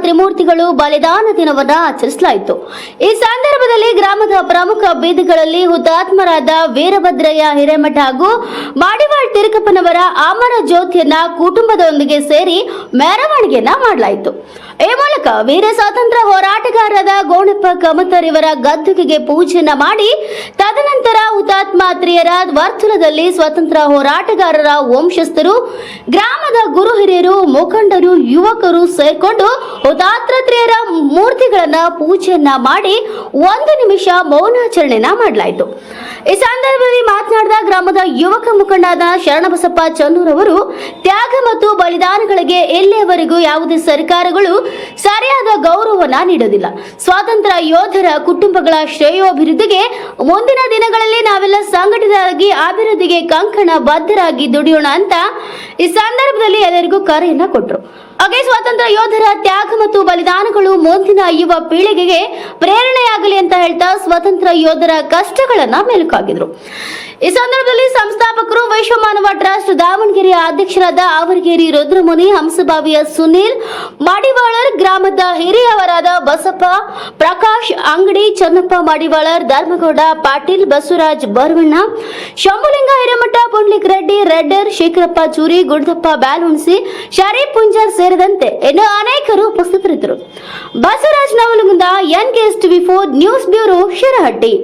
ತ್ರಿಮೂರ್ತಿಗಳು ಬಲಿದಾನ ದಿನವನ್ನ ಆಚರಿಸಲಾಯಿತು. ಈ ಸಂದರ್ಭದಲ್ಲಿ ಗ್ರಾಮದ ಪ್ರಮುಖ ಬೀದಿಗಳಲ್ಲಿ ಹುತಾತ್ಮರಾದ ವೀರಭದ್ರಯ್ಯ ಹಿರೇಮಠ ಹಾಗೂ ಮಾಡಿವಾಳ್ ತಿರುಕಪ್ಪನವರ ಅಮರ ಜ್ಯೋತಿಯನ್ನ ಕುಟುಂಬದೊಂದಿಗೆ ಸೇರಿ ಮೆರವಣಿಗೆಯನ್ನ ಮಾಡಲಾಯಿತು. ಈ ಮೂಲಕ ವೀರ ಸ್ವಾತಂತ್ರ್ಯ ಹೋರಾಟಗಾರರಾದ ಗೋಣಪ್ಪ ಕಮತರ್ ಇವರ ಗದ್ದುಗೆಗೆ ಪೂಜೆಯನ್ನ ಮಾಡಿ ತದನಂತರ ಹುತಾತ್ಮಾತ್ರಿಯರ ವರ್ತುಲದಲ್ಲಿ ಸ್ವತಂತ್ರ ಹೋರಾಟಗಾರರ ವಂಶಸ್ಥರು, ಗ್ರಾಮದ ಗುರು ಹಿರಿಯರು, ಮುಖಂಡರು, ಯುವಕರು ಸೇರ್ಕೊಂಡು ಹುತಾತ್ಮತ್ರಿಯರ ಮೂರ್ತಿಗಳನ್ನ ಪೂಜೆಯನ್ನ ಮಾಡಿ 1 ನಿಮಿಷ ಮೌನಾಚರಣೆಯನ್ನ ಮಾಡಲಾಯಿತು. ಈ ಸಂದರ್ಭದಲ್ಲಿ ಮಾತನಾಡಿದ ಗ್ರಾಮದ ಯುವಕ ಮುಖಂಡರಾದ ಶರಣಬಸಪ್ಪ ಚನ್ನೂರ್ ಅವರು, ತ್ಯಾಗ ಮತ್ತು ಬಲಿದಾನಗಳಿಗೆ ಇಲ್ಲಿಯವರೆಗೂ ಯಾವುದೇ ಸರ್ಕಾರಗಳು ಸರಿಯಾದ ಗೌರವವನ್ನ ನೀಡೋದಿಲ್ಲ. ಸ್ವಾತಂತ್ರ್ಯ ಯೋಧರ ಕುಟುಂಬಗಳ ಶ್ರೇಯೋಭಿವೃದ್ಧಿಗೆ ಮುಂದಿನ ದಿನಗಳಲ್ಲಿ ನಾವೆಲ್ಲ ಸಂಘಟಿತರಾಗಿ ಅಭಿವೃದ್ಧಿಗೆ ಕಂಕಣ ಬದ್ಧರಾಗಿ ದುಡಿಯೋಣ ಅಂತ ಈ ಸಂದರ್ಭದಲ್ಲಿ ಎಲ್ಲರಿಗೂ ಕರೆಯನ್ನ ಕೊಟ್ಟರು. ಹಾಗೆ ಸ್ವಾತಂತ್ರ್ಯ ಯೋಧರ ತ್ಯಾಗ ಮತ್ತು ಬಲಿದಾನಗಳು ಮುಂದಿನ ಯುವ ಪೀಳಿಗೆಗೆ ಪ್ರೇರಣೆಯಾಗಲಿ ಅಂತ ಹೇಳ್ತಾ ಸ್ವಾತಂತ್ರ್ಯ ಯೋಧರ ಕಷ್ಟಗಳನ್ನ ಮೆಲುಕಾಗಿದ್ರು. ಈ ಸಂದರ್ಭದಲ್ಲಿ ಸಂಸ್ಥಾಪಕರು ವಿಶ್ವಮಾನವ ಟ್ರಸ್ಟ್ ದಾವಣಗೆರೆಯ ಅಧ್ಯಕ್ಷರಾದ ಆವರಗೇರಿ ರುದ್ರಮುನಿ, ಹಂಸಭಾವಿಯ ಸುನೀಲ್, ಮಡಿವಾಳರ್, ಗ್ರಾಮದ ಹಿರಿಯವರಾದ ಬಸಪ್ಪ, ಪ್ರಕಾಶ್ ಅಂಗಡಿ, ಚನ್ನಪ್ಪ ಮಡಿವಾಳರ್, ಧರ್ಮಗೌಡ ಪಾಟೀಲ್, ಬಸವರಾಜ್ ಬರವಣ್ಣ, ಶಂಭುಲಿಂಗ ಹಿರೇಮಠ, ಪುಂಡ್ಲಿಕ್ ರೆಡ್ಡಿ, ರೆಡ್ಡರ್, ಶೇಖರಪ್ಪ ಚೂರಿ, ಗುಡ್ದಪ್ಪ ಬ್ಯಾಲುನ್ಸಿ, ಶರೀಫ್ ಪುಂಜಾರ್ ಸೇರಿದಂತೆ ಇನ್ನು ಅನೇಕರು ಉಪಸ್ಥಿತರಿದ್ದರು. Basavaraj Navalgund, NKS TV4 news bureau, Shirahatti.